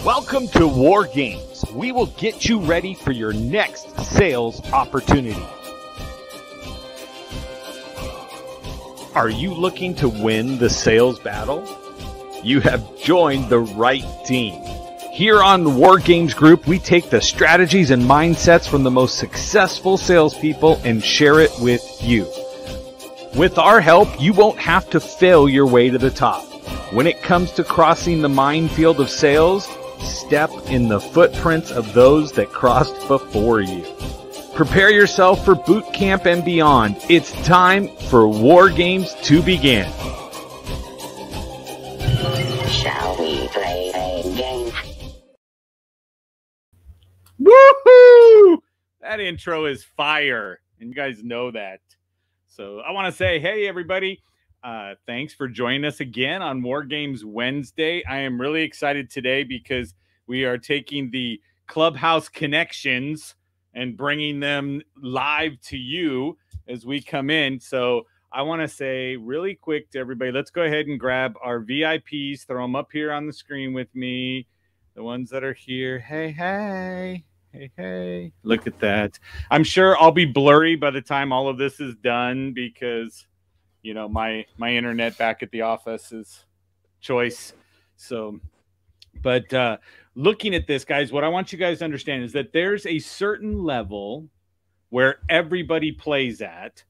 Welcome to War Games. We will get you ready for your next sales opportunity. Are you looking to win the sales battle? You have joined the right team. Here on the War Games Group, we take the strategies and mindsets from the most successful salespeople and share it with you. With our help, you won't have to fail your way to the top. When it comes to crossing the minefield of sales, step in the footprints of those that crossed before you. Prepare yourself for boot camp and beyond. It's time for War Games to begin. Shall we play a game? Woohoo! That intro is fire, and you guys know that. So I want to say, hey, everybody. Thanks for joining us again on War Games Wednesday. I am really excited today because we are taking the Clubhouse connections and bringing them live to you as we come in. So I want to say really quick to everybody, let's go ahead and grab our VIPs, throw them up here on the screen with me. The ones that are here. Hey, hey. Hey, hey. Look at that. I'm sure I'll be blurry by the time all of this is done because you know, my internet back at the office is choice. So, but looking at this, guys, what I want you guys to understand is that there's a certain level where everybody plays at,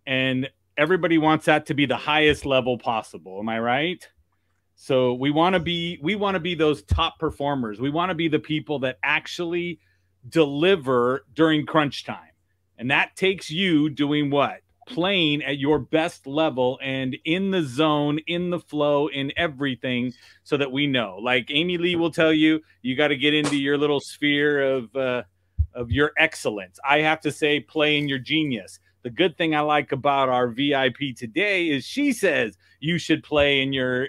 and everybody wants that to be the highest level possible. Am I right? So we want to be those top performers. We want to be the people that actually deliver during crunch time. And that takes you doing what? Playing at your best level and in the zone, in the flow, in everything, so that we know. Like Amy Lee will tell you, you got to get into your little sphere of your excellence. I have to say, play in your genius. The good thing I like about our VIP today is she says you should play in your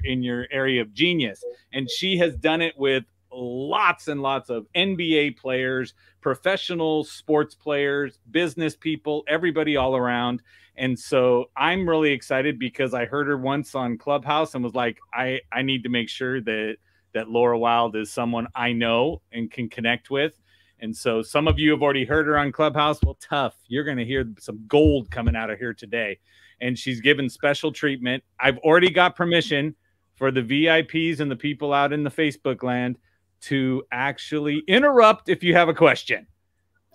area of genius, and she has done it with lots and lots of NBA players, professional sports players, business people, everybody all around. And so I'm really excited because I heard her once on Clubhouse and was like, I need to make sure that Laura Wilde is someone I know and can connect with. And so some of you have already heard her on Clubhouse. Well, tough. You're going to hear some gold coming out of here today. And she's given special treatment. I've already got permission for the VIPs and the people out in the Facebook land to actually interrupt if you have a question.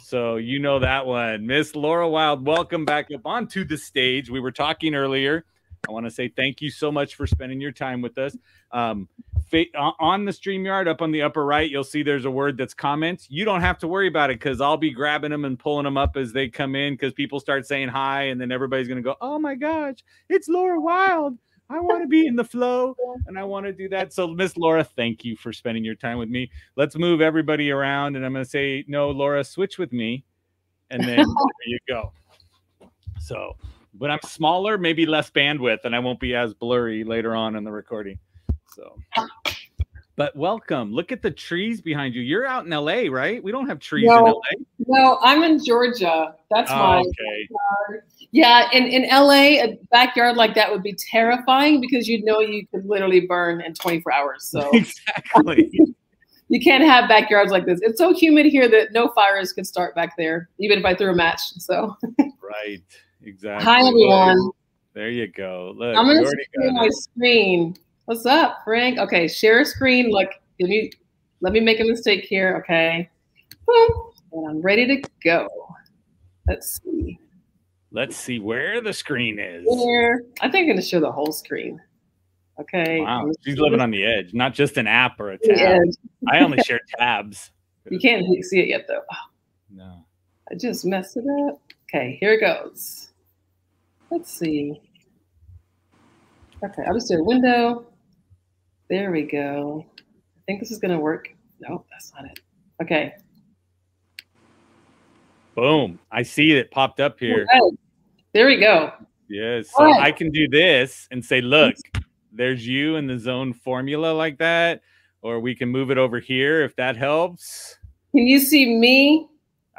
So you know that one. Miss Laura Wilde, welcome back up onto the stage. We were talking earlier. I want to say thank you so much for spending your time with us. On the StreamYard, up on the upper right, you'll see there's a word that's comments. You don't have to worry about it because I'll be grabbing them and pulling them up as they come in because people start saying hi, and then everybody's going to go, oh, my gosh, it's Laura Wilde. I want to be in the flow, and I want to do that. So, Miss Laura, thank you for spending your time with me. Let's move everybody around, and I'm going to say, no, Laura, switch with me, and then there you go. So, when I'm smaller, maybe less bandwidth, and I won't be as blurry later on in the recording. So, but welcome. Look at the trees behind you. You're out in LA, right? We don't have trees in LA. No, I'm in Georgia. That's my okay. Yeah, in LA, a backyard like that would be terrifying because you'd know you could literally burn in 24 hours. So exactly. You can't have backyards like this. It's so humid here that no fires could start back there, even if I threw a match. So right, exactly. Hi everyone. There you go. Look, I'm gonna share my screen. What's up, Frank? Okay, share screen. Look, let me make a mistake here. Okay, boom, and I'm ready to go. Let's see. Let's see where the screen is. Here. I think I'm going to show the whole screen. Okay. Wow. She's living on the edge, not just an app or a tab. I only share tabs. You can't see it yet, though. Oh, no. I just messed it up. Okay, here it goes. Let's see. Okay, I'll just do a window. There we go. I think this is going to work. No, that's not it. Okay. Boom. I see it popped up here. Okay. There we go. Yes. So I can do this and say, look, there's you in the zone formula like that. Or we can move it over here if that helps. Can you see me?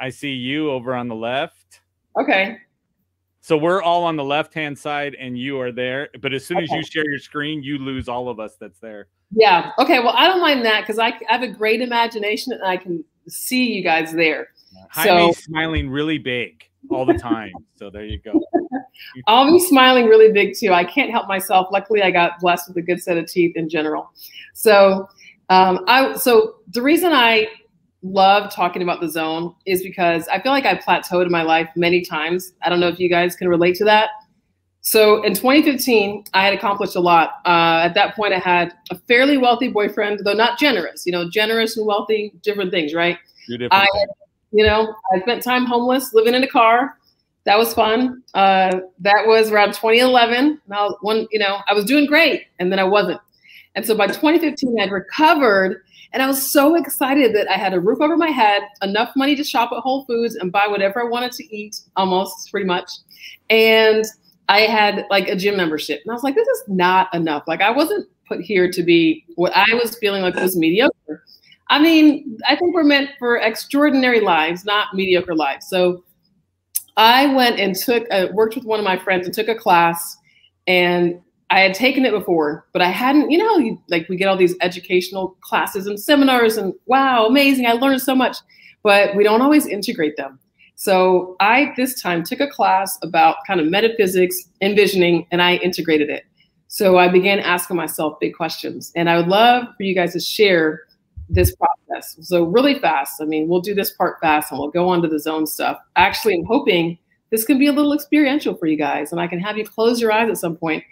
I see you over on the left. Okay. So we're all on the left-hand side and you are there. But as soon as you share your screen, you lose all of us that's there. Yeah. Okay. Well, I don't mind that because I have a great imagination and I can see you guys there. Jaime's smiling really big all the time. So there you go. I'll be smiling really big too. I can't help myself. Luckily, I got blessed with a good set of teeth in general. So, so the reason I love talking about the zone is because I feel like I plateaued in my life many times. I don't know if you guys can relate to that. So in 2015, I had accomplished a lot. At that point, I had a fairly wealthy boyfriend, though not generous. You know, generous and wealthy, different things, right? I spent time homeless, living in a car. That was fun. That was around 2011. Now, I was doing great, and then I wasn't. And so by 2015, I'd recovered, and I was so excited that I had a roof over my head, enough money to shop at Whole Foods and buy whatever I wanted to eat, almost pretty much. And I had like a gym membership, and I was like, this is not enough. Like I wasn't put here to be what I was feeling like was mediocre. I mean, I think we're meant for extraordinary lives, not mediocre lives. So I went and worked with one of my friends and took a class, and I had taken it before, but I hadn't, we get all these educational classes and seminars and wow, amazing. I learned so much, but we don't always integrate them. So I, this time, took a class about kind of metaphysics, envisioning, and I integrated it. So I began asking myself big questions, and I would love for you guys to share this process. So really fast, I mean, we'll do this part fast and we'll go on to the zone stuff. Actually, I'm hoping this can be a little experiential for you guys, and I can have you close your eyes at some point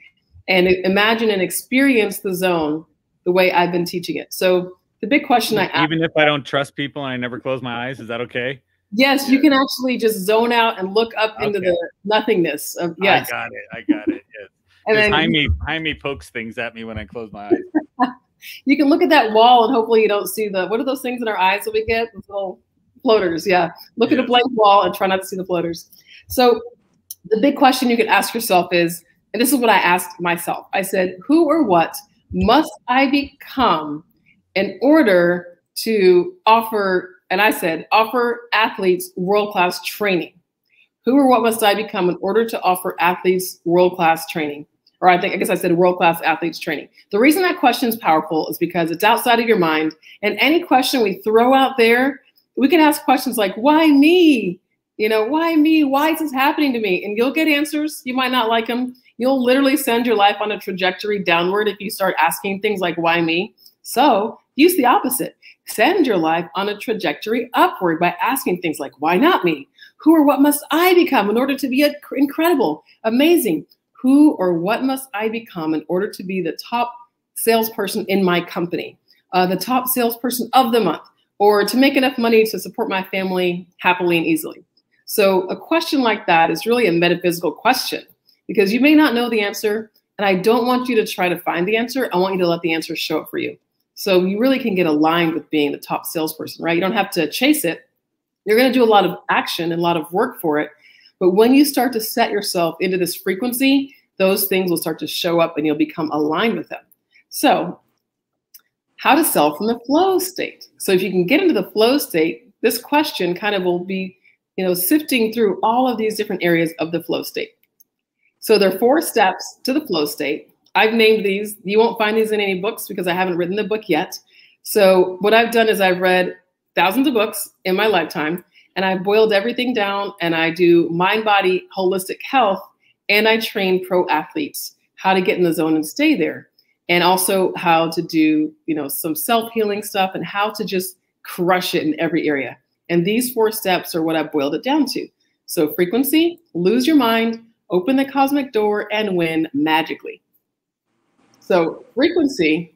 and imagine and experience the zone the way I've been teaching it. So the big question I ask— even if I don't trust people and I never close my eyes, is that okay? Yes, you can actually just zone out and look up into the nothingness of, yes. I got it. Yes. And then Jaime pokes things at me when I close my eyes. You can look at that wall and hopefully you don't see what are those things in our eyes that we get? Those little floaters, yeah. Look at a blank wall and try not to see the floaters. So the big question you can ask yourself is, and this is what I asked myself. I said, who or what must I become in order to offer, and I said, offer athletes world-class training? Who or what must I become in order to offer athletes world-class training? Or I guess I said world-class athletes training. The reason that question is powerful is because it's outside of your mind. And any question we throw out there, we can ask questions like, why me? Why me? Why is this happening to me? And you'll get answers. You might not like them. You'll literally send your life on a trajectory downward if you start asking things like, why me? So use the opposite. Send your life on a trajectory upward by asking things like, why not me? Who or what must I become in order to be incredible, amazing? Who or what must I become in order to be the top salesperson in my company, the top salesperson of the month, or to make enough money to support my family happily and easily? So a question like that is really a metaphysical question because you may not know the answer, and I don't want you to try to find the answer. I want you to let the answer show up for you. So you really can get aligned with being the top salesperson, right? You don't have to chase it. You're going to do a lot of action and a lot of work for it. But when you start to set yourself into this frequency, those things will start to show up and you'll become aligned with them. So how to sell from the flow state. So if you can get into the flow state, this question kind of will be, sifting through all of these different areas of the flow state. So there are 4 steps to the flow state. I've named these. You won't find these in any books because I haven't written the book yet. So what I've done is I've read thousands of books in my lifetime, and I boiled everything down, and I do mind, body, holistic health, and I train pro athletes how to get in the zone and stay there, and also how to do, some self-healing stuff and how to just crush it in every area. And these 4 steps are what I boiled it down to. So frequency, lose your mind, open the cosmic door, and win magically. So frequency,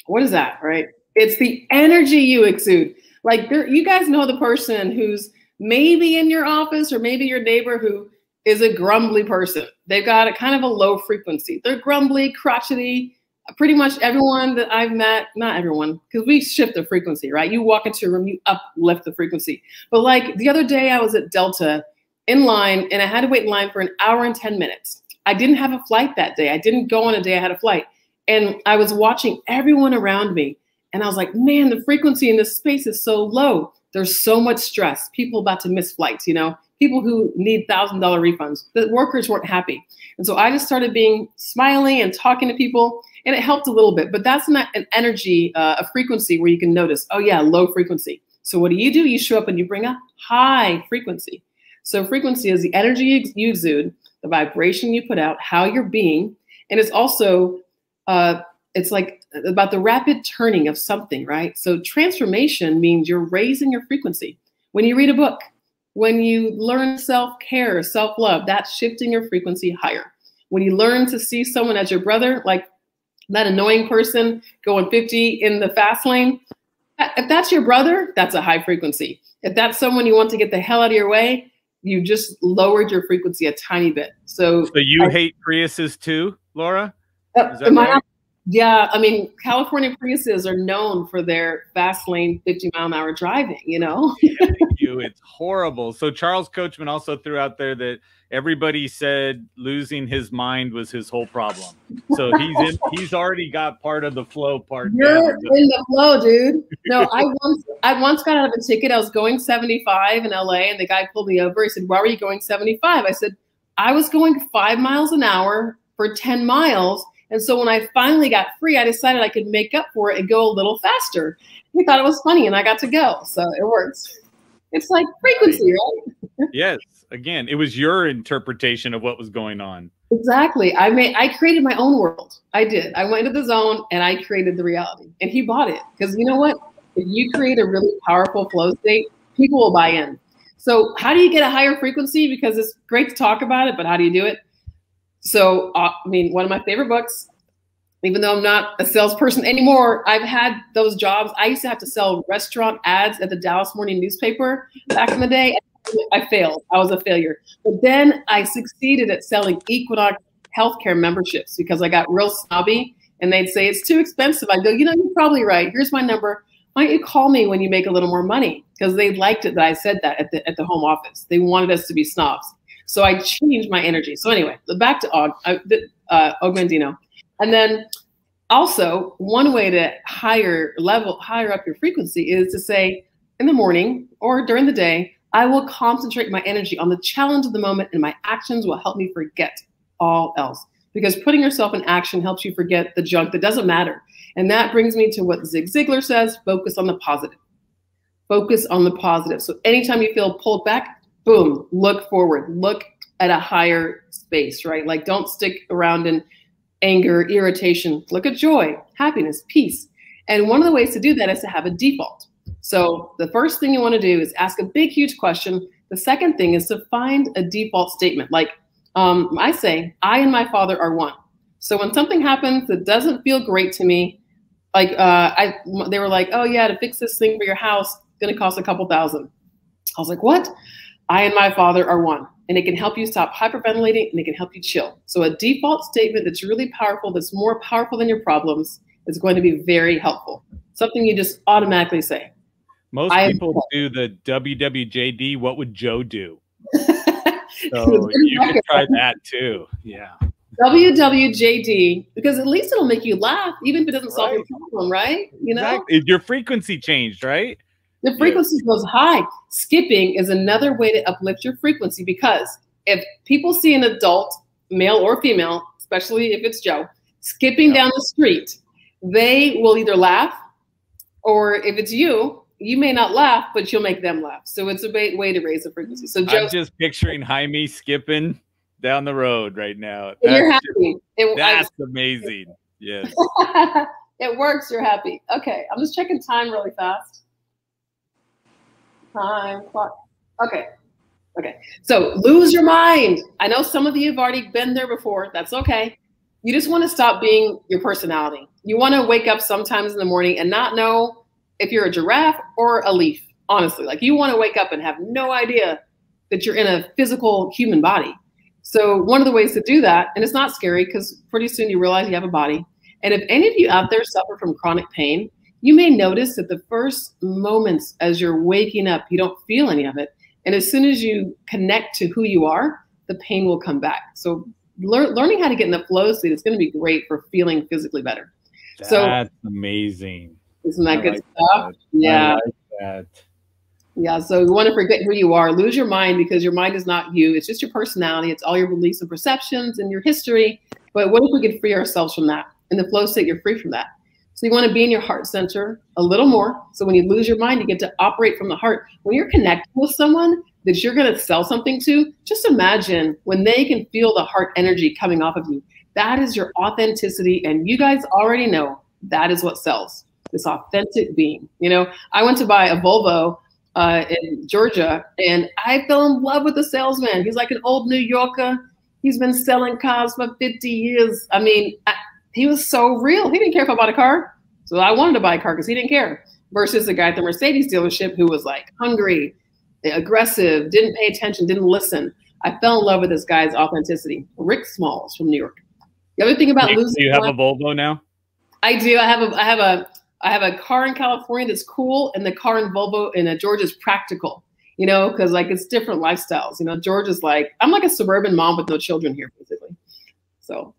what is that, right? It's the energy you exude. Like you guys know the person who's maybe in your office or maybe your neighbor who is a grumbly person. They've got a kind of a low frequency. They're grumbly, crotchety. Pretty much everyone that I've met, not everyone, because we shift the frequency, right? You walk into a room, you uplift the frequency. But like the other day I was at Delta in line and I had to wait in line for an hour and 10 minutes. I didn't have a flight that day. I didn't go on a day I had a flight. And I was watching everyone around me. And I was like, man, the frequency in this space is so low. There's so much stress. People about to miss flights, people who need $1,000 refunds. The workers weren't happy. And so I just started being smiling and talking to people, and it helped a little bit. But that's not an energy, a frequency where you can notice, oh yeah, low frequency. So what do? You show up and you bring a high frequency. So frequency is the energy you exude, the vibration you put out, how you're being. And it's also, it's like about the rapid turning of something, right? So transformation means you're raising your frequency. When you read a book, when you learn self-care, self-love, that's shifting your frequency higher. When you learn to see someone as your brother, like that annoying person going 50 in the fast lane, if that's your brother, that's a high frequency. If that's someone you want to get the hell out of your way, you just lowered your frequency a tiny bit. So you hate Priuses too, Laura? Is that right? Yeah, I mean, California Priuses are known for their fast lane 50-mile-an-hour driving, you know? Yeah, it's horrible. So Charles Coachman also threw out there that everybody said losing his mind was his whole problem. So he's already got part of the flow part. You're in the flow, dude. No, I once got out of a ticket. I was going 75 in LA, and the guy pulled me over. He said, "Why were you going 75?" I said, "I was going 5 miles an hour for 10 miles. And so when I finally got free, I decided I could make up for it and go a little faster." He thought it was funny, and I got to go. So it works. It's like frequency, right? Yes. Again, it was your interpretation of what was going on. Exactly. I created my own world. I did. I went into the zone and I created the reality. And he bought it. Because you know what? If you create a really powerful flow state, people will buy in. So how do you get a higher frequency? Because it's great to talk about it, but how do you do it? So, I mean, one of my favorite books, even though I'm not a salesperson anymore, I've had those jobs. I used to have to sell restaurant ads at the Dallas Morning newspaper back in the day. I failed. I was a failure. But then I succeeded at selling Equinox healthcare memberships because I got real snobby, and they'd say, "It's too expensive." I go, "You know, you're probably right. Here's my number. Why don't you call me when you make a little more money?" Because they liked it that I said that at the home office. They wanted us to be snobs. So I changed my energy. So anyway, back to Og Mandino. And then also one way to higher up your frequency is to say in the morning or during the day, I will concentrate my energy on the challenge of the moment, and my actions will help me forget all else. Because putting yourself in action helps you forget the junk that doesn't matter. And that brings me to what Zig Ziglar says, focus on the positive. Focus on the positive. So anytime you feel pulled back, boom, look forward, look at a higher space, right? Like don't stick around in anger, irritation, look at joy, happiness, peace. And one of the ways to do that is to have a default. So the first thing you want to do is ask a big, huge question. The second thing is to find a default statement. Like I say, I and my father are one. So when something happens that doesn't feel great to me, like they were like, "Oh yeah, to fix this thing for your house, it's going to cost a couple $1,000. I was like, "What?" I and my father are one. And it can help you stop hyperventilating, and it can help you chill. So a default statement that's really powerful, that's more powerful than your problems, is going to be very helpful. Something you just automatically say. Most people do the WWJD, what would Joe do? So you can try that too. Yeah. WWJD, because at least it'll make you laugh, even if it doesn't solve your problem, right? You know? Exactly. Your frequency changed, right? The frequency goes high. Skipping is another way to uplift your frequency, because if people see an adult, male or female, especially if it's Joe, skipping down the street, they will either laugh, or if it's you, you may not laugh, but you'll make them laugh. So it's a way to raise the frequency. So Joe, I'm just picturing Jaime skipping down the road right now. You're happy. That's amazing. Yes. It works. You're happy. Okay. I'm just checking time really fast. Time clock. Okay. Okay. So lose your mind. I know some of you have already been there before. That's okay. You just want to stop being your personality. You want to wake up sometimes in the morning and not know if you're a giraffe or a leaf, honestly. Like you want to wake up and have no idea that you're in a physical human body. So one of the ways to do that, and it's not scary because pretty soon you realize you have a body. And if any of you out there suffer from chronic pain, you may notice that the first moments as you're waking up, you don't feel any of it. And as soon as you connect to who you are, the pain will come back. So learning how to get in the flow state is going to be great for feeling physically better. That's amazing. Isn't that good stuff? Yeah. I like that. Yeah, so you want to forget who you are, lose your mind, because your mind is not you. It's just your personality. It's all your beliefs and perceptions and your history. But what if we could free ourselves from that? In the flow state, you're free from that. So you want to be in your heart center a little more. So when you lose your mind, you get to operate from the heart. When you're connected with someone that you're going to sell something to, just imagine when they can feel the heart energy coming off of you. That is your authenticity. And you guys already know that is what sells, this authentic being. You know, I went to buy a Volvo in Georgia, and I fell in love with the salesman. He's like an old New Yorker. He's been selling cars for 50 years. I mean, he was so real. He didn't care if I bought a car. So I wanted to buy a car because he didn't care. Versus the guy at the Mercedes dealership who was like hungry, aggressive, didn't pay attention, didn't listen. I fell in love with this guy's authenticity. Rick Smalls from New York. The other thing about losing. Do you have a Volvo now? I do. I have a car in California that's cool, and the car in Volvo in Georgia is practical. You know, because like it's different lifestyles. You know, Georgia's like, I'm like a suburban mom with no children here, basically. So,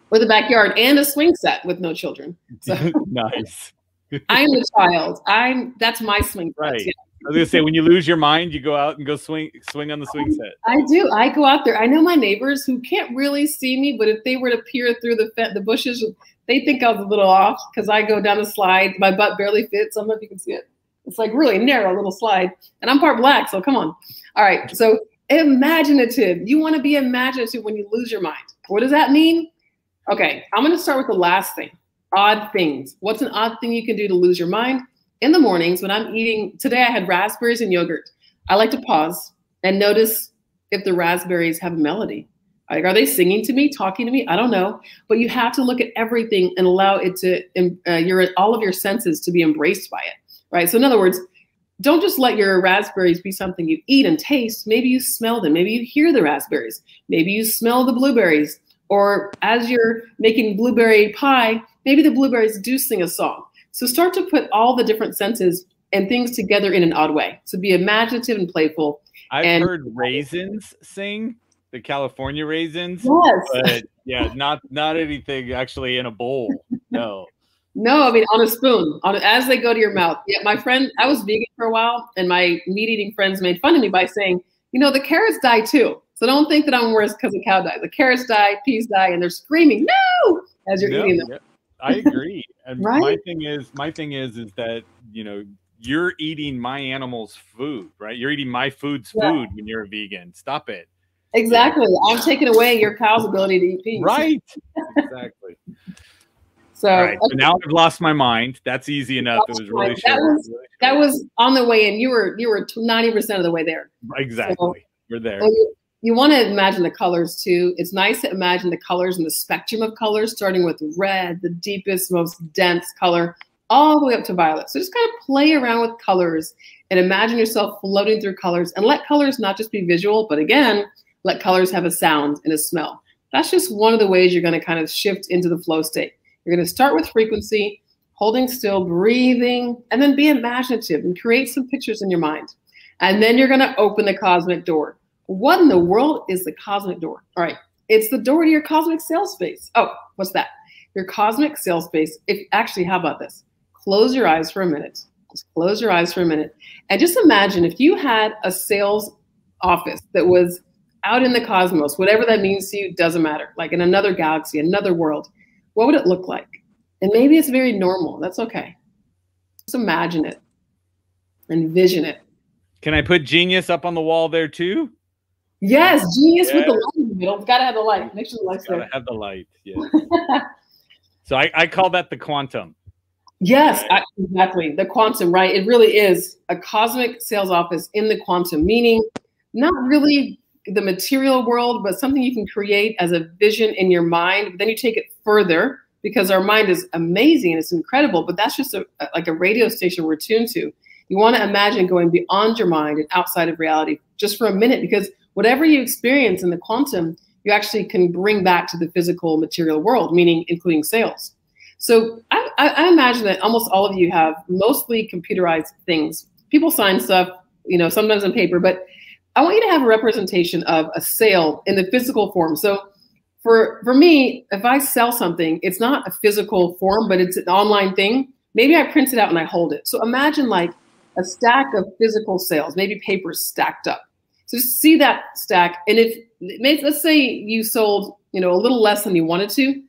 with a backyard and a swing set with no children. So Nice. I'm the child. That's my swing set. Right. Yeah. I was gonna say, when you lose your mind, you go out and go swing on the swing set. I do. I go out there. I know my neighbors who can't really see me, but if they were to peer through the bushes, they think I was a little off because I go down the slide. My butt barely fits. I don't know if you can see it. It's like really narrow little slide. And I'm part black, so come on. All right. So imaginative. You want to be imaginative when you lose your mind. What does that mean? Okay. I'm going to start with the last thing. Odd things. What's an odd thing you can do to lose your mind? In the mornings when I'm eating, today I had raspberries and yogurt. I like to pause and notice if the raspberries have a melody. Like, are they singing to me, talking to me? I don't know. But you have to look at everything and allow it to, all of your senses to be embraced by it. Right. So in other words, don't just let your raspberries be something you eat and taste. Maybe you smell them. Maybe you hear the raspberries. Maybe you smell the blueberries. Or as you're making blueberry pie, maybe the blueberries do sing a song. So start to put all the different senses and things together in an odd way. So be imaginative and playful. I've heard raisins sing, the California raisins. Yes. But yeah, not anything actually in a bowl. No. No, I mean, on a spoon, as they go to your mouth. Yeah, my friend, I was vegan for a while, and my meat-eating friends made fun of me by saying, you know, the carrots die too. So don't think that I'm worse because the cow died. The carrots die, peas die, and they're screaming, no, as you're eating them. Yeah, I agree. And Right? my thing is that, you know, you're eating my animal's food, right? You're eating my food's food when you're a vegan. Stop it. Exactly. I'm taking away your cow's ability to eat peas. Right. Exactly. So, all right, so now I've lost my mind. That's easy enough. It was really short. That was on the way in. You were 90% of the way there. Exactly. So, we're there. You want to imagine the colors too. It's nice to imagine the colors and the spectrum of colors, starting with red, the deepest, most dense color, all the way up to violet. So just kind of play around with colors and imagine yourself floating through colors, and let colors not just be visual, but again, let colors have a sound and a smell. That's just one of the ways you're going to kind of shift into the flow state. You're going to start with frequency, holding still, breathing, and then be imaginative and create some pictures in your mind. And then you're going to open the cosmic door. What in the world is the cosmic door? All right. It's the door to your cosmic sales space. Oh, what's that? Your cosmic sales space. Actually, how about this? Close your eyes for a minute. Just close your eyes for a minute. And just imagine if you had a sales office that was out in the cosmos, whatever that means to you, doesn't matter. Like in another galaxy, another world. What would it look like? And maybe it's very normal. That's okay. Just imagine it. Envision it. Can I put genius up on the wall there too? Yes, genius with the light in the middle. It's got to have the light. Make sure the light's there. Got to have the light. Yeah. So I call that the quantum. Yes, exactly. The quantum, right? It really is a cosmic sales office in the quantum, meaning not really the material world, but something you can create as a vision in your mind. But then you take it further, because our mind is amazing and it's incredible, but that's just like a radio station we're tuned to. You want to imagine going beyond your mind and outside of reality just for a minute, because whatever you experience in the quantum, you actually can bring back to the physical material world, meaning including sales. So I imagine that almost all of you have mostly computerized things. People sign stuff, you know, sometimes on paper, but I want you to have a representation of a sale in the physical form. So for me, if I sell something, it's not a physical form, but it's an online thing. Maybe I print it out and I hold it. So imagine like a stack of physical sales, maybe papers stacked up. So see that stack. And let's say you sold, a little less than you wanted to,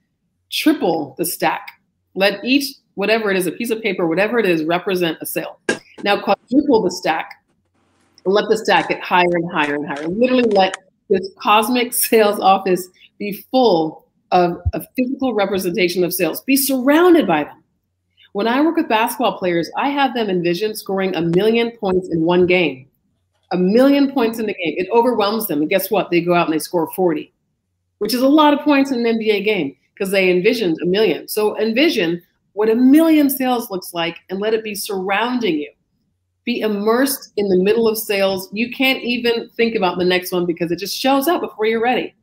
triple the stack. Let each, whatever it is, a piece of paper, whatever it is, represent a sale. Now quadruple the stack and let the stack get higher and higher and higher. Literally let this cosmic sales office be full of a physical representation of sales. Be surrounded by them. When I work with basketball players, I have them envision scoring 1 million points in one game. 1 million points in the game. It overwhelms them. And guess what? They go out and they score 40, which is a lot of points in an NBA game because they envisioned 1 million. So envision what 1 million sales looks like and let it be surrounding you. Be immersed in the middle of sales. You can't even think about the next one because it just shows up before you're ready.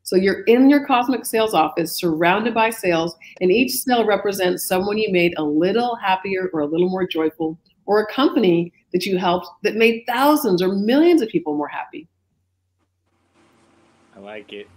So you're in your cosmic sales office, surrounded by sales, and each sale represents someone you made a little happier or a little more joyful, or a company that you helped that made thousands or millions of people more happy. I like it.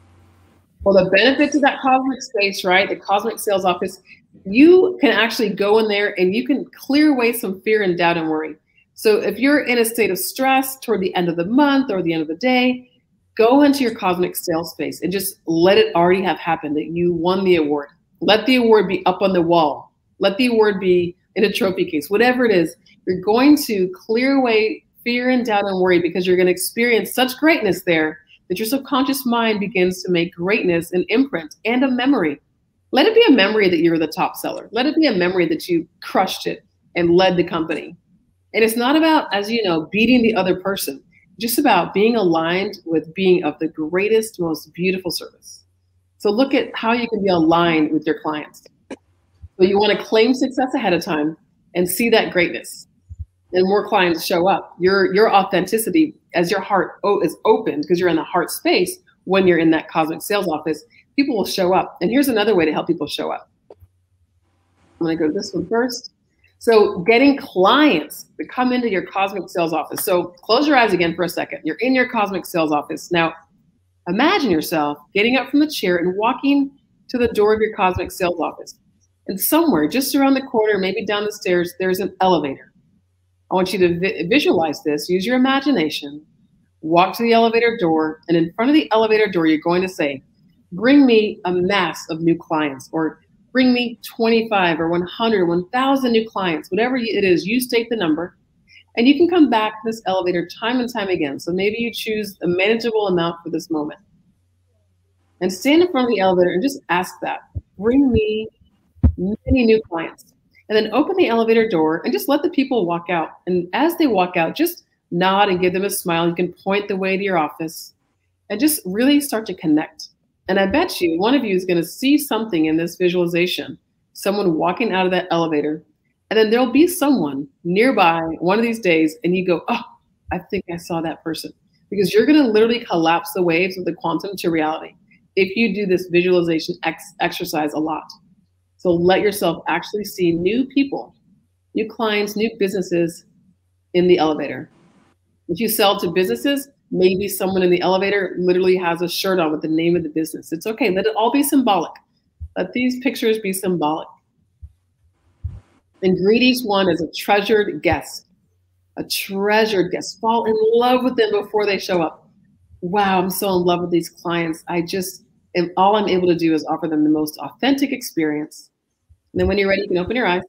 Well, the benefit to that cosmic space, right? The cosmic sales office, you can actually go in there and you can clear away some fear and doubt and worry. So if you're in a state of stress toward the end of the month or the end of the day, go into your cosmic sales space and just let it already have happened that you won the award. Let the award be up on the wall. Let the award be in a trophy case, whatever it is. You're going to clear away fear and doubt and worry because you're going to experience such greatness there that your subconscious mind begins to make greatness an imprint and a memory. Let it be a memory that you were the top seller. Let it be a memory that you crushed it and led the company. And it's not about, as you know, beating the other person, just about being aligned with being of the greatest, most beautiful service. So look at how you can be aligned with your clients. So you want to claim success ahead of time and see that greatness. And more clients show up. Your authenticity, as your heart is open, because you're in the heart space when you're in that cosmic sales office, people will show up. And here's another way to help people show up. I'm going to go to this one first. So getting clients to come into your cosmic sales office. So close your eyes again for a second. You're in your cosmic sales office. Now, imagine yourself getting up from the chair and walking to the door of your cosmic sales office. And somewhere just around the corner, maybe down the stairs, there's an elevator. I want you to visualize this. Use your imagination. Walk to the elevator door. And in front of the elevator door, you're going to say, bring me a mass of new clients, or bring me 25 or 100, 1,000 new clients, whatever it is, you state the number, and you can come back to this elevator time and time again. So maybe you choose a manageable amount for this moment. And stand in front of the elevator and just ask that, bring me many new clients. And then open the elevator door and just let the people walk out. And as they walk out, just nod and give them a smile. You can point the way to your office and just really start to connect. And I bet you one of you is going to see something in this visualization, someone walking out of that elevator, and then there'll be someone nearby one of these days, and you go, oh, I think I saw that person. Because you're going to literally collapse the waves of the quantum to reality if you do this visualization exercise a lot. So let yourself actually see new people, new clients, new businesses in the elevator. If you sell to businesses, maybe someone in the elevator literally has a shirt on with the name of the business. It's okay. Let it all be symbolic. Let these pictures be symbolic. And greet each one as a treasured guest. A treasured guest. Fall in love with them before they show up. Wow, I'm so in love with these clients. All I'm able to do is offer them the most authentic experience. And then when you're ready, you can open your eyes.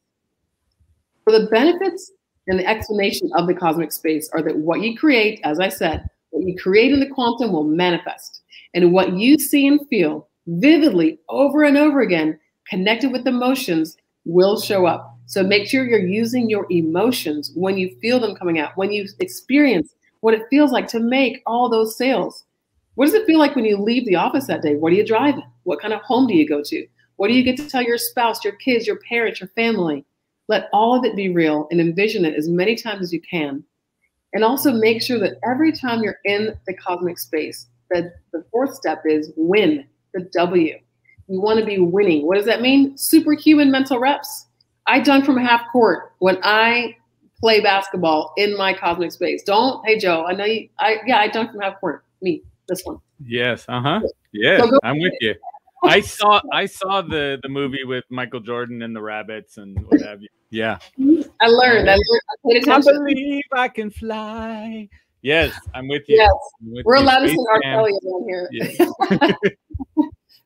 For the benefits and the explanation of the cosmic space are that what you create, as I said, what you create in the quantum will manifest. And what you see and feel vividly over and over again, connected with emotions, will show up. So make sure you're using your emotions when you feel them coming out, when you experience what it feels like to make all those sales. What does it feel like when you leave the office that day? What are you driving? What kind of home do you go to? What do you get to tell your spouse, your kids, your parents, your family? Let all of it be real and envision it as many times as you can. And also make sure that every time you're in the cosmic space, that the fourth step is win, the W. You want to be winning. What does that mean? Superhuman mental reps. I dunk from half court when I play basketball in my cosmic space. Hey Joe, I know I dunk from half court. Me, this one. Yes, Yes, so I'm with you. I saw the movie with Michael Jordan and the rabbits and what have you. Yeah. I learned. I paid I attention. believe I can fly. Yes, I'm with you. Yes. With We're you. allowed to Space sing R. Jam. Kelly around here. Yeah.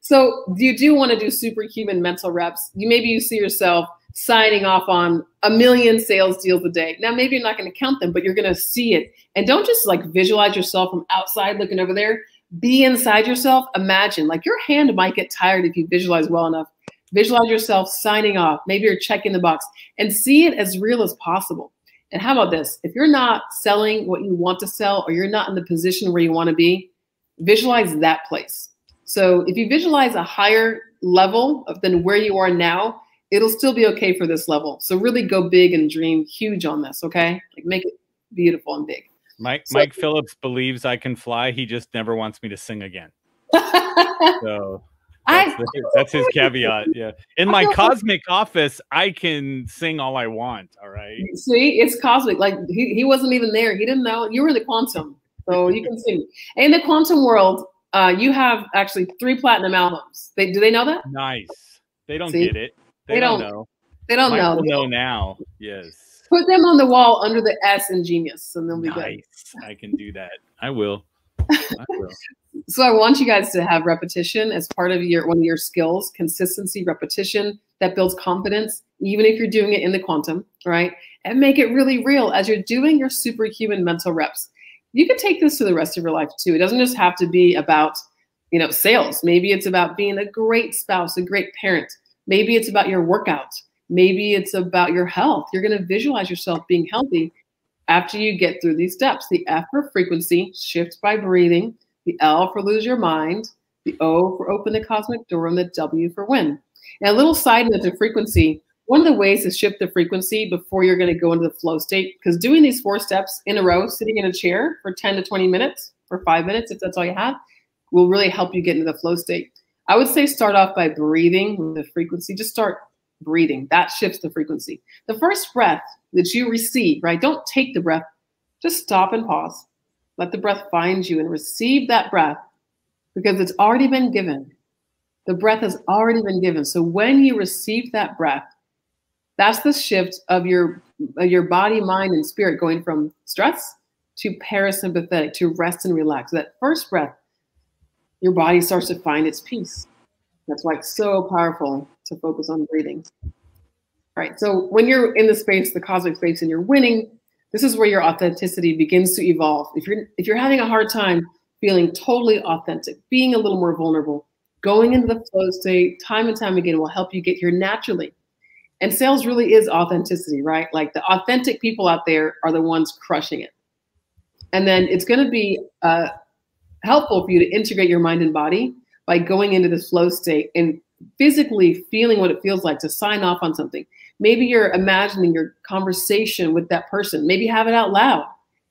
So you do want to do superhuman mental reps. Maybe you see yourself signing off on 1 million sales deals a day. Now, maybe you're not going to count them, but you're going to see it. And don't just like visualize yourself from outside looking over there. Be inside yourself. Imagine, like your hand might get tired if you visualize well enough. Visualize yourself signing off. Maybe you're checking the box and see it as real as possible. And how about this? If you're not selling what you want to sell, or you're not in the position where you want to be, visualize that place. So if you visualize a higher level than where you are now, it'll still be okay for this level. So really go big and dream huge on this, okay? Like make it beautiful and big. Mike Phillips believes I can fly. He just never wants me to sing again. So that's his caveat. Yeah. In my cosmic office, I can sing all I want. All right. See, it's cosmic. Like he wasn't even there. He didn't know. You were in the quantum. So you can sing. In the quantum world, you have actually 3 platinum albums. Do they know that? Nice. They don't get it. They don't know. They don't know. They know now. Yes. Put them on the wall under the S in Genius, and they'll be good. I can do that. I will. I will. So I want you guys to have repetition as part of one of your skills, consistency, repetition that builds confidence, even if you're doing it in the quantum, right? And make it really real as you're doing your superhuman mental reps. You can take this to the rest of your life too. It doesn't just have to be about, sales. Maybe it's about being a great spouse, a great parent. Maybe it's about your workout. Maybe it's about your health. You're going to visualize yourself being healthy after you get through these steps. The F for frequency, shift by breathing. The L for lose your mind. The O for open the cosmic door, and the W for win. Now, a little side note to frequency. One of the ways to shift the frequency before you're going to go into the flow state, because doing these 4 steps in a row, sitting in a chair for 10 to 20 minutes, or 5 minutes, if that's all you have, will really help you get into the flow state. I would say start off by breathing with the frequency. Just start breathing. That shifts the frequency. The first breath that you receive, right? Don't take the breath. Just stop and pause. Let the breath find you and receive that breath, because it's already been given. The breath has already been given. So when you receive that breath, that's the shift of your body, mind, and spirit going from stress to parasympathetic, to rest and relax. That first breath, your body starts to find its peace. That's why it's so powerful to focus on breathing. All right, so when you're in the space, the cosmic space, and you're winning, this is where your authenticity begins to evolve. If you're having a hard time feeling totally authentic, being a little more vulnerable, going into the flow state time and time again will help you get here naturally. And sales really is authenticity, right? Like the authentic people out there are the ones crushing it. And then it's going to be helpful for you to integrate your mind and body by going into this flow state and physically feeling what it feels like to sign off on something. Maybe you're imagining your conversation with that person. Maybe have it out loud.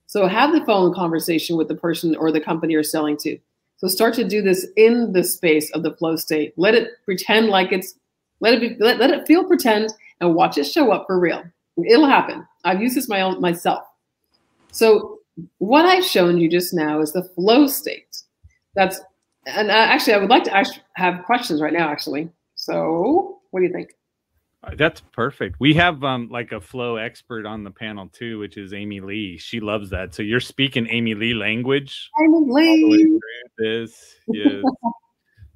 So have the phone conversation with the person or the company you're selling to. So start to do this in the space of the flow state. Let it pretend like let it feel pretend, and watch it show up for real. It'll happen. I've used this myself. So what I've shown you just now is the flow state. Actually, I would like to have questions right now, actually. So what do you think? That's perfect. We have like a flow expert on the panel too, which is Amy Lee. She loves that. So you're speaking Amy Lee language. Amy Lee. This, yes.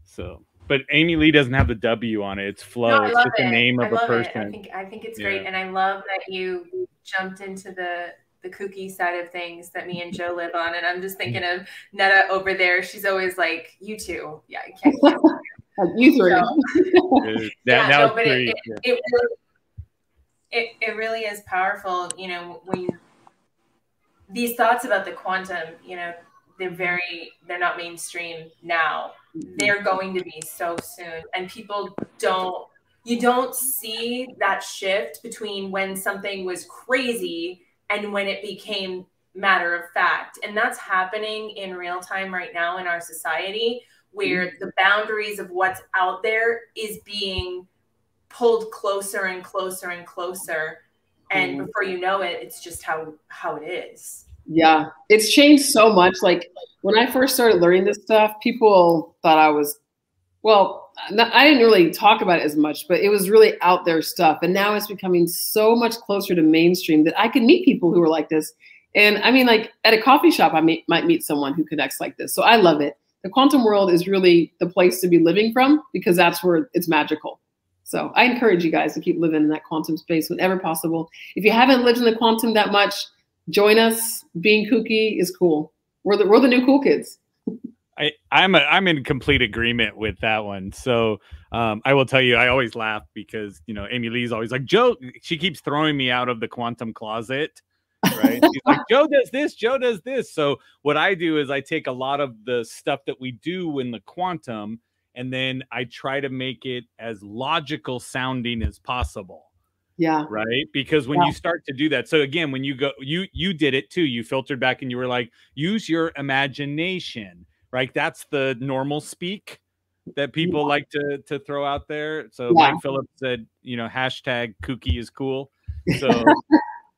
So, but Amy Lee doesn't have the W on it. It's flow. No, it's just the name of a person. I think it's great, and I love that you jumped into the kooky side of things that me and Joe live on. And I'm just thinking of Netta over there. She's always like, "You two, yeah, I can't." You three. So, it really is powerful. When these thoughts about the quantum, they're not mainstream now. They're going to be so soon, and you don't see that shift between when something was crazy and when it became matter of fact. And that's happening in real time right now in our society, where the boundaries of what's out there is being pulled closer and closer and closer. And before you know it, it's just how it is. Yeah, it's changed so much. Like when I first started learning this stuff, people thought I was well, I didn't really talk about it as much, but it was really out there stuff. And now it's becoming so much closer to mainstream that I can meet people who are like this. And I mean, like at a coffee shop, I might meet someone who connects like this. So I love it. The quantum world is really the place to be living from because that's where it's magical. So I encourage you guys to keep living in that quantum space whenever possible. If you haven't lived in the quantum that much, join us. Being kooky is cool. We're the new cool kids. I'm in complete agreement with that one. So I will tell you, I always laugh because, you know, Amy Lee's always like, Joe, she keeps throwing me out of the quantum closet, right? She's like, Joe does this, Joe does this. So what I do is I take a lot of the stuff that we do in the quantum, and then I try to make it as logical sounding as possible. Yeah. Right. Because when you start to do that, so again, when you go, you did it too. You filtered back and you were like, use your imagination. Right. That's the normal speak that people like to throw out there. So Mike Phillips said, you know, hashtag kooky is cool. So,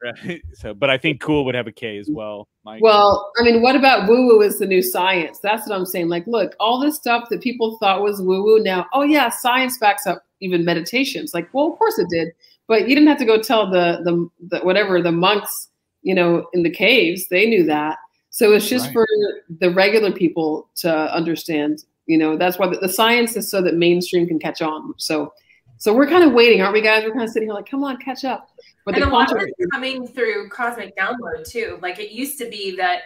right. So, but I think cool would have a K as well, Mike. Well, I mean, what about woo-woo is the new science? That's what I'm saying. Like, look, all this stuff that people thought was woo-woo now, oh yeah, science backs up even meditations. Like, well, of course it did. But you didn't have to go tell the whatever, the monks, you know, in the caves, they knew that. So it's just for the regular people to understand, you know, that's why the science is so that mainstream can catch on. So we're kind of waiting, aren't we, guys? We're kind of sitting here like, come on, catch up. But and a lot of it's coming through cosmic download too. Like it used to be that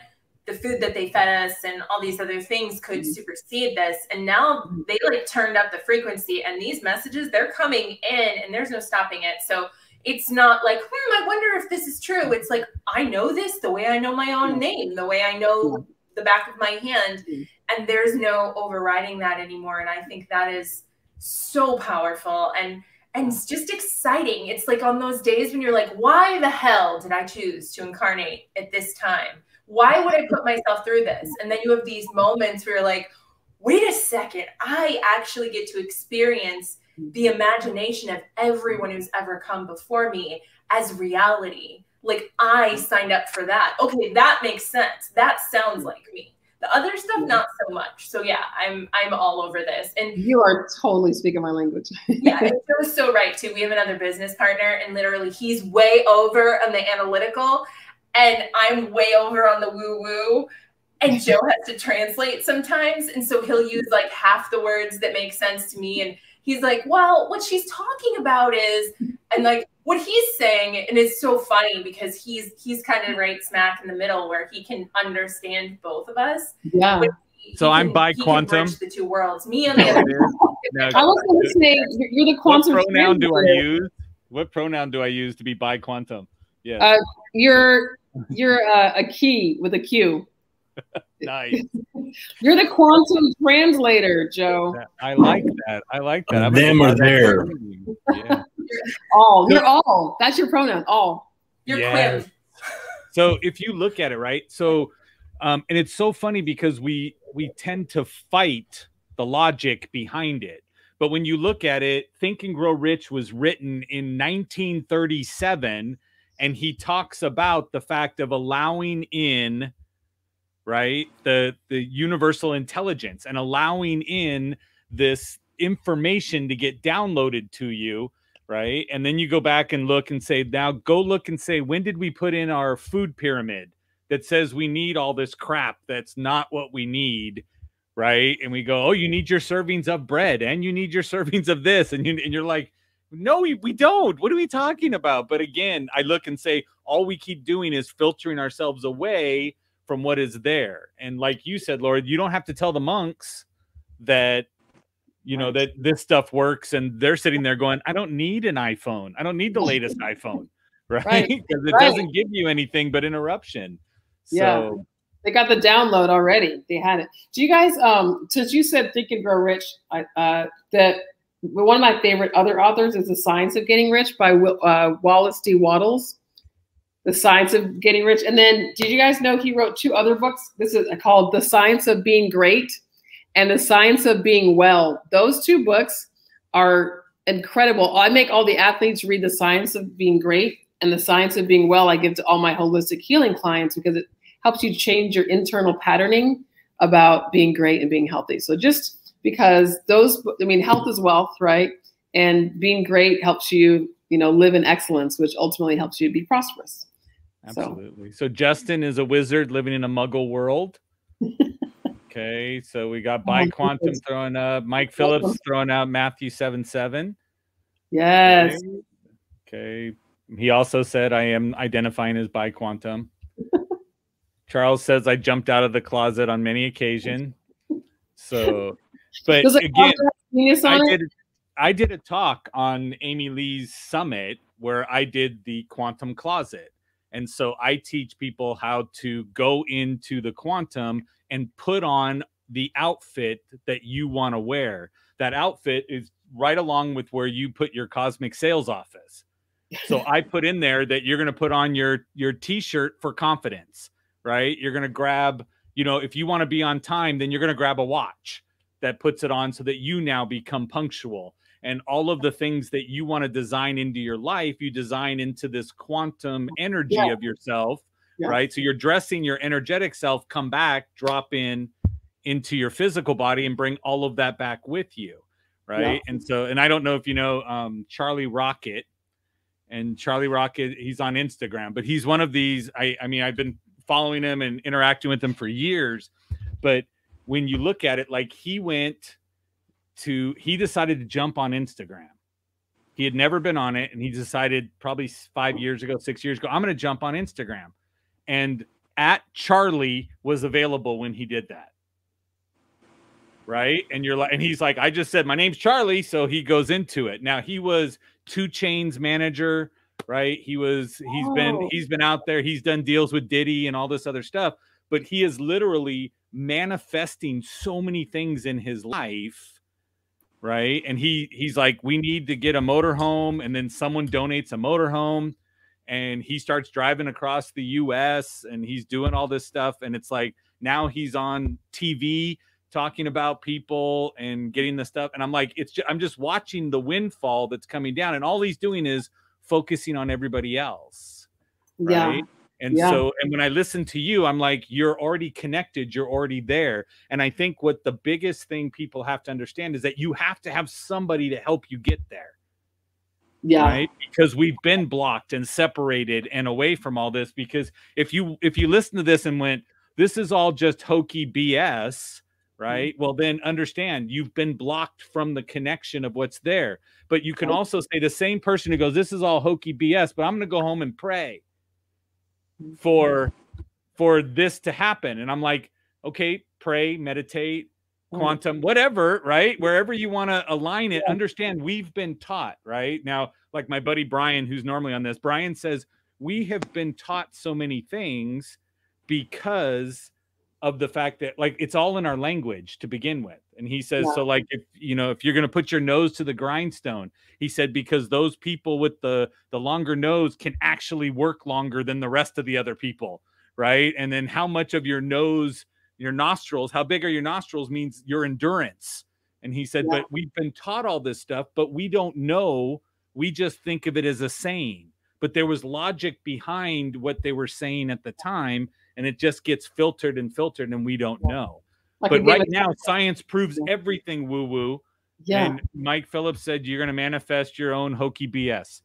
the food that they fed us and all these other things could supersede this. And now they like turned up the frequency, and these messages, they're coming in and there's no stopping it. So it's not like, I wonder if this is true. It's like, I know this the way I know my own name, the way I know the back of my hand, and there's no overriding that anymore. And I think that is so powerful and it's just exciting. It's like on those days when you're like, why the hell did I choose to incarnate at this time? Why would I put myself through this? And then you have these moments where you're like, wait a second, I actually get to experience the imagination of everyone who's ever come before me as reality. Like I signed up for that. Okay, that makes sense. That sounds like me. The other stuff, not so much. So yeah, I'm all over this. And you are totally speaking my language. Yeah, and Joe's so right too. We have another business partner, and literally he's way over on the analytical, and I'm way over on the woo-woo. And Joe has to translate sometimes. And so he'll use like half the words that make sense to me. And he's like, well, what she's talking about is, and like what he's saying, and it's so funny because he's kind of right smack in the middle where he can understand both of us. Yeah. So I'm by quantum. The two worlds. Me on the other. I was going to say you're the quantum. What pronoun do I use? What pronoun do I use to be by quantum? Yeah. You're a key with a Q. Nice. You're the quantum translator, Joe. I like that. I like that. Them are there. Yeah. All. You're all. That's your pronoun. All. You're Quim. So if you look at it, right? So, and it's so funny because we tend to fight the logic behind it. But when you look at it, Think and Grow Rich was written in 1937, and he talks about the fact of allowing in, right, the universal intelligence and allowing in this information to get downloaded to you, right? And then you go back and look and say, now go look and say, when did we put in our food pyramid that says we need all this crap that's not what we need, right? And we go, oh, you need your servings of bread and you need your servings of this, and you're like, no, we don't. What are we talking about? But again, I look and say, all we keep doing is filtering ourselves away from what is there. And like you said, Laura, you don't have to tell the monks that, you know, that this stuff works, and they're sitting there going, I don't need an iPhone. I don't need the latest iPhone, right? Because it doesn't give you anything but interruption. Yeah. So, they got the download already. They had it. Do you guys, since you said Think and Grow Rich, that one of my favorite other authors is The Science of Getting Rich by Wallace D. Wattles. The Science of Getting Rich. And then did you guys know he wrote two other books? This is called The Science of Being Great and The Science of Being Well. Those two books are incredible. I make all the athletes read The Science of Being Great, and The Science of Being Well I give to all my holistic healing clients because it helps you change your internal patterning about being great and being healthy. So just because those, I mean, health is wealth, right? And being great helps you, you know, live in excellence, which ultimately helps you be prosperous. Absolutely. So Justin is a wizard living in a muggle world. Okay, so we got Bi Quantum throwing up, Mike Phillips throwing out Matthew 7:7. Yes. Okay. He also said, I am identifying as Bi Quantum. Charles says, I jumped out of the closet on many occasions. So, but again, I did a talk on Amy Lee's summit where I did the quantum closet. And so I teach people how to go into the quantum and put on the outfit that you want to wear. That outfit is right along with where you put your cosmic sales office. So I put in there that you're going to put on your t-shirt for confidence, right? You're going to grab, you know, if you want to be on time, then you're going to grab a watch that puts it on so that you now become punctual. And all of the things that you want to design into your life, you design into this quantum energy of yourself, right? So you're dressing your energetic self, come back, drop in into your physical body and bring all of that back with you, right? And so, and I don't know if you know Charlie Rocket, and Charlie Rocket, he's on Instagram, but he's one of these, I mean, I've been following him and interacting with him for years, but when you look at it, like he decided to jump on Instagram. He had never been on it. And he decided probably 5 years ago, 6 years ago, I'm going to jump on Instagram. And @Charlie was available when he did that. Right. And you're like, and he's like, I just said, my name's Charlie. So he goes into it. Now he was 2 Chainz manager, right? He's been out there. He's done deals with Diddy and all this other stuff, but he is literally manifesting so many things in his life. Right. And he's like, we need to get a motorhome. And then someone donates a motorhome and he starts driving across the US and he's doing all this stuff. And it's like, now he's on TV talking about people and getting the stuff. And I'm like, I'm just watching the windfall that's coming down. And all he's doing is focusing on everybody else. Right. Yeah. And so, and when I listen to you, I'm like, you're already connected. You're already there. And I think what the biggest thing people have to understand is that you have to have somebody to help you get there. Yeah. Right. Because we've been blocked and separated and away from all this. Because if you listen to this and went, this is all just hokey BS, right? Well, then understand you've been blocked from the connection of what's there. But you can also say the same person who goes, this is all hokey BS, but I'm going to go home and pray for this to happen. And I'm like, okay, pray, meditate, quantum, whatever, right? Wherever you want to align it, understand we've been taught, right? Now, like my buddy Brian, who's normally on this, Brian says, we have been taught so many things because of the fact that like it's all in our language to begin with. And he says, so like if you're going to put your nose to the grindstone, he said, because those people with the longer nose can actually work longer than the rest of the other people, right? And then how much of your nose, your nostrils, how big are your nostrils means your endurance. And he said, but we've been taught all this stuff, but we don't know. We just think of it as a saying, but there was logic behind what they were saying at the time. And it just gets filtered and we don't know. But right now, science proves everything woo-woo. Yeah. And Mike Phillips said, you're going to manifest your own hokey BS.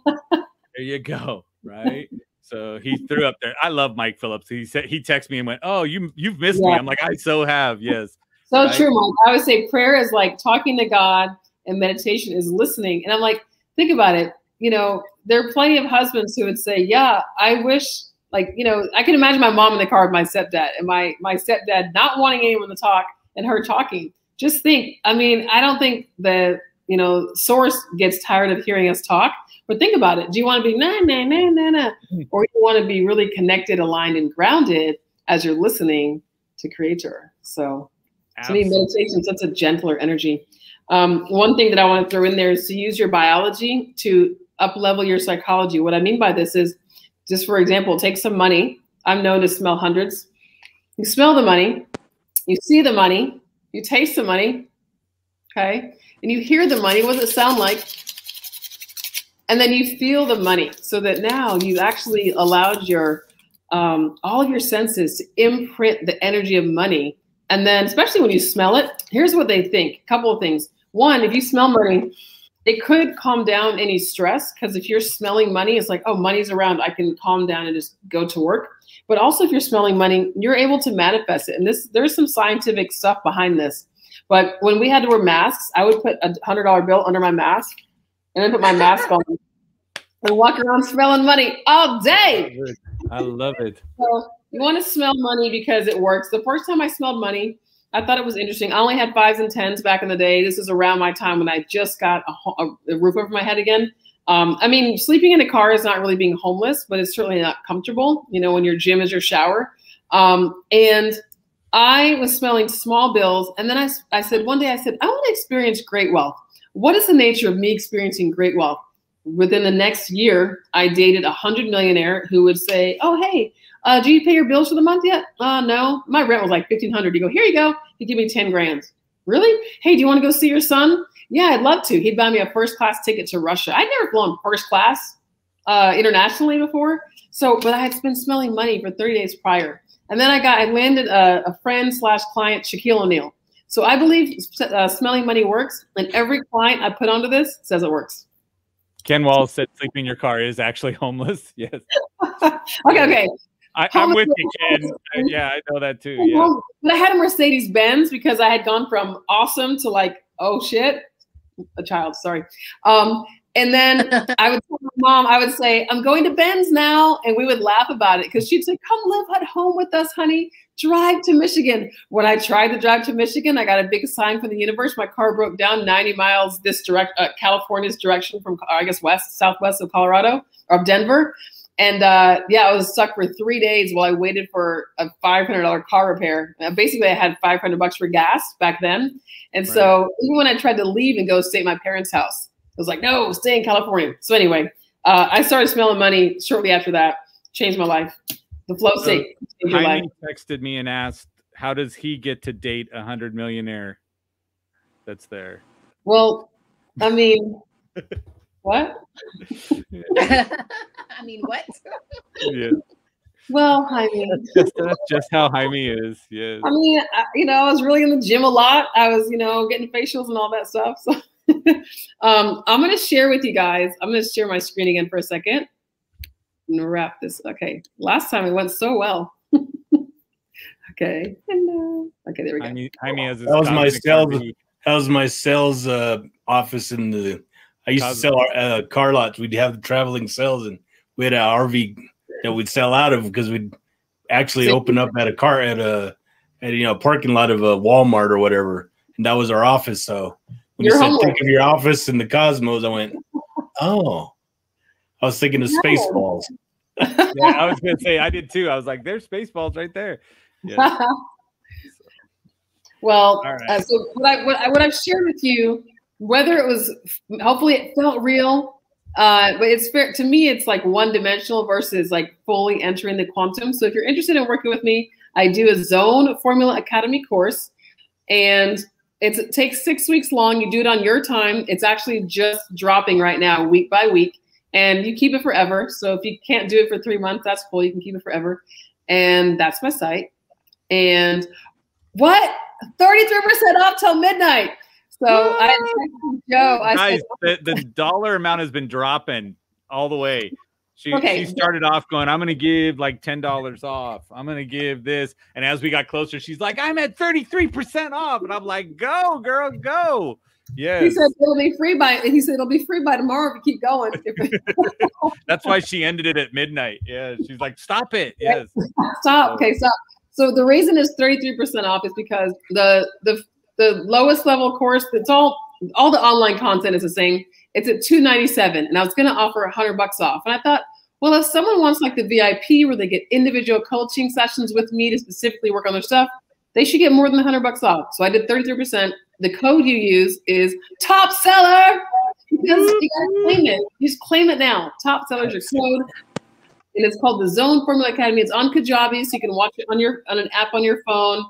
There you go. Right. So he threw up there. I love Mike Phillips. He said, he texted me and went, oh, you've missed me. I'm like, I so have. Yes. So true, Mike. I would say prayer is like talking to God and meditation is listening. And I'm like, think about it. You know, there are plenty of husbands who would say, yeah, I wish, like, you know, I can imagine my mom in the car with my stepdad and my stepdad not wanting anyone to talk and her talking. Just think, I mean, I don't think the, you know, source gets tired of hearing us talk, but think about it. Do you want to be nah, nah, nah, nah, nah? Or you want to be really connected, aligned, and grounded as you're listening to Creator? So to me, meditation is such a gentler energy. One thing that I want to throw in there is to use your biology to up-level your psychology. What I mean by this is, just for example, take some money. I'm known to smell hundreds. You smell the money, you see the money, you taste the money, okay? And you hear the money, what does it sound like? And then you feel the money, so that now you actually allowed your all of your senses to imprint the energy of money And then, especially when you smell it, here's what they think. A couple of things. One, if you smell money, it could calm down any stress, because if you're smelling money, it's like, oh, money's around. I can calm down and just go to work. But also, if you're smelling money, you're able to manifest it. And there's some scientific stuff behind this. But when we had to wear masks, I would put a $100 bill under my mask and then put my mask on and walk around smelling money all day. I love it. So you want to smell money because it works. The first time I smelled money, I thought it was interesting. I only had 5s and 10s back in the day. This is around my time when I just got a roof over my head again. I mean, sleeping in a car is not really being homeless, but it's certainly not comfortable, you know, when your gym is your shower. And I was smelling small bills. And then I said, one day I said, I want to experience great wealth. What is the nature of me experiencing great wealth? Within the next year, I dated a 100 millionaire who would say, oh, hey, do you pay your bills for the month yet? No, my rent was like $1,500. You go, here you go. He'd give me 10 grand. Really? Hey, do you want to go see your son? Yeah, I'd love to. He'd buy me a first-class ticket to Russia. I'd never flown first class internationally before. So, but I had been smelling money for 30 days prior. And then I landed a friend/client, Shaquille O'Neal. So I believe smelling money works. And every client I put onto this says it works. Ken Wallace said sleeping in your car is actually homeless. Yes. Okay. I'm with you, Ken. Yeah, I know that too. Yeah. But I had a Mercedes Benz because I had gone from awesome to like, oh shit, a child, sorry. And then I would tell my mom, I would say, I'm going to Benz now. And we would laugh about it because she'd say, come live at home with us, honey. Drive to Michigan. When I tried to drive to Michigan, I got a big sign from the universe. My car broke down 90 miles California's direction from, I guess, southwest of Colorado or Denver. And yeah, I was stuck for 3 days while I waited for a $500 car repair. Basically, I had $500 for gas back then. And so even when I tried to leave and go stay at my parents' house, I was like, no, stay in California. So anyway, I started smelling money shortly after that. Changed my life. The flow state changed your life. Texted me and asked, how does he get to date a 100 millionaire that's there? Well, I mean, what? I mean, what? Yeah. Well, Jaime. That's just how Jaime is. Yes. I mean, you know, I was really in the gym a lot. I was, you know, getting facials and all that stuff. So I'm going to share with you guys. I'm going to share my screen again for a second. I'm going to wrap this. Okay. Last time it went so well. Okay. Hello. Okay, there we go. Jaime has his that was my sales office in the. I used to sell our car lots. We'd have the traveling sales, and we had an RV that we'd sell out of because we'd actually open up at a parking lot of a Walmart or whatever, and that was our office. So when you said think of your office in the cosmos, I went, oh, I was thinking of Spaceballs. Yeah, I was gonna say I did too. I was like, there's Spaceballs right there. Yeah. Well, right. So what I've shared with you, whether it was, hopefully it felt real, but it's fair to me. It's like one-dimensional versus like fully entering the quantum. So if you're interested in working with me, I do a Zone Formula Academy course, and it takes 6 weeks long. You do it on your time. It's actually just dropping right now, week by week, and you keep it forever. So if you can't do it for 3 months, that's cool. You can keep it forever, and that's my site. And what? 33% off till midnight. So I texted Joe. Guys, the dollar amount has been dropping all the way. She started off going, I'm going to give like $10 off. I'm going to give this. And as we got closer, she's like, I'm at 33% off. And I'm like, go, girl, go. Yes. He said it'll be free by tomorrow if you keep going. That's why she ended it at midnight. Yeah. She's like, stop it. Yes. Stop. Okay, stop. So the reason it's 33% off is because the lowest level course, it's all the online content is the same. It's at $297, and I was going to offer $100 off. And I thought, well, if someone wants like the VIP where they get individual coaching sessions with me to specifically work on their stuff, they should get more than $100 off. So I did 33%. The code you use is top seller because you got to claim it. You just claim it now. Top seller is your code. And it's called the Zone Formula Academy. It's on Kajabi, so you can watch it on an app on your phone.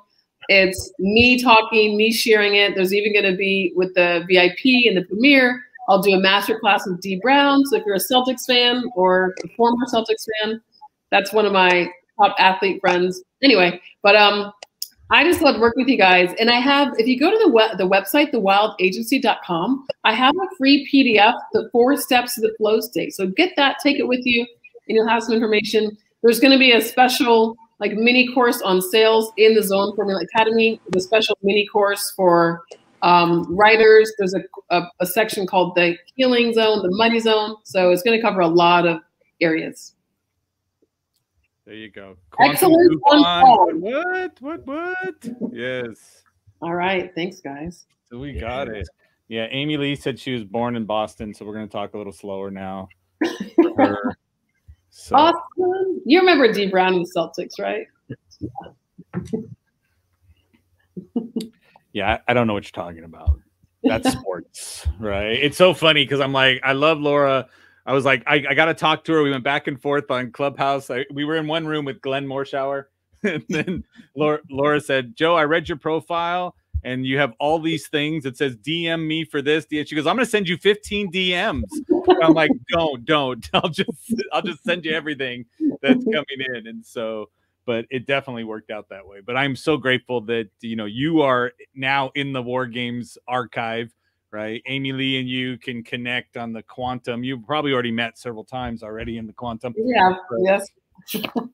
It's me talking, me sharing it. There's even going to be with the VIP and the premiere, I'll do a masterclass with Dee Brown. So if you're a Celtics fan or a former Celtics fan, that's one of my top athlete friends. Anyway, but I just love working with you guys. And I have, if you go to the website, thewildeagency.com, I have a free PDF, the 4 steps to the flow state. So get that, take it with you, and you'll have some information. There's going to be a special like mini course on sales in the Zone Formula Academy, the special mini course for writers. There's a section called the Healing Zone, the Money Zone. So it's going to cover a lot of areas. There you go. Excellent. What? Yes. All right. Thanks, guys. So we got it. Yeah. Amy Lee said she was born in Boston, so we're going to talk a little slower now. For her. So. Boston. You remember D. Brown and the Celtics, right? Yeah. I don't know what you're talking about. That's sports, right? It's so funny because I'm like, I love Laura. I was like, I got to talk to her. We went back and forth on Clubhouse. We were in one room with Glenn Morshower. And then Laura said, Joe, I read your profile and you have all these things. It says, DM me for this. She goes, I'm going to send you 15 DMs. And I'm like, don't. I'll just send you everything that's coming in. And so, but it definitely worked out that way. But I'm so grateful that, you are now in the War Games archive. Right. Amy Lee and you can connect on the quantum. You've probably already met several times already in the quantum. Yeah. Yes.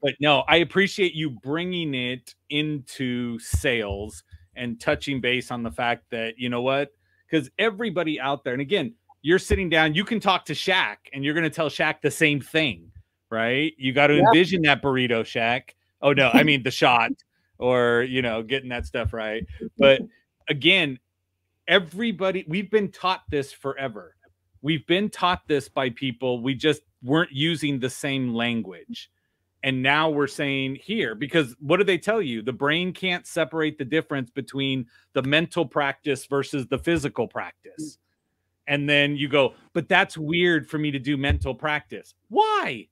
But no, I appreciate you bringing it into sales and touching base on the fact that, you know what, because everybody out there, and again, you're sitting down, you can talk to Shaq and you're going to tell Shaq the same thing. Right. You got to envision that burrito, Shaq. Oh, no, I mean the shot or, getting that stuff right. But again, everybody, we've been taught this forever. We've been taught this by people. We just weren't using the same language. And now we're saying here, because what do they tell you? The brain can't separate the difference between the mental practice versus the physical practice. And then you go, but that's weird for me to do mental practice. Why?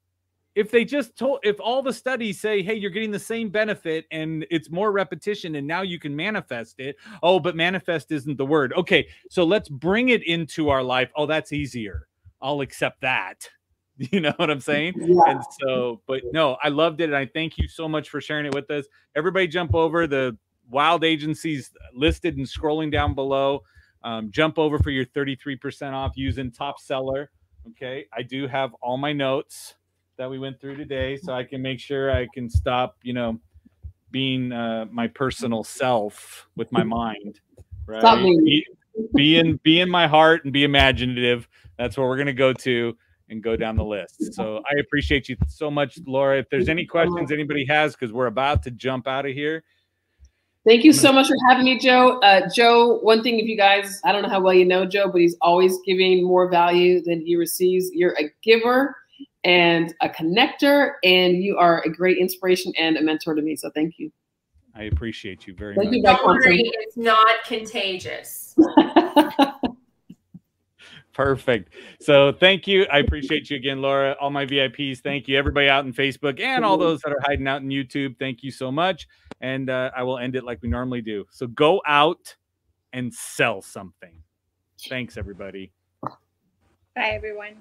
If they just if all the studies say, hey, you're getting the same benefit and it's more repetition and now you can manifest it. Oh, but manifest isn't the word. Okay, so let's bring it into our life. Oh, that's easier. I'll accept that. You know what I'm saying? Yeah. And so, but no, I loved it. And I thank you so much for sharing it with us. Everybody jump over. The Wilde agencies listed and scrolling down below. Jump over for your 33% off using Top Seller. Okay, I do have all my notes that we went through today, so I can make sure I can stop, being my personal self with my mind, right? Stop be in my heart and be imaginative. That's where we're going to go to and go down the list. So I appreciate you so much, Laura. If there's any questions anybody has, because we're about to jump out of here. Thank you so much for having me, Joe. Joe, one thing, if you guys, I don't know how well you know Joe, but he's always giving more value than he receives. You're a giver and a connector, and you are a great inspiration and a mentor to me. So thank you. I appreciate you very much. Don't worry, it's not contagious. Perfect. So thank you. I appreciate you again, Laura. All my VIPs, thank you. Everybody out in Facebook and all those that are hiding out in YouTube, thank you so much. And I will end it like we normally do. So go out and sell something. Thanks, everybody. Bye, everyone.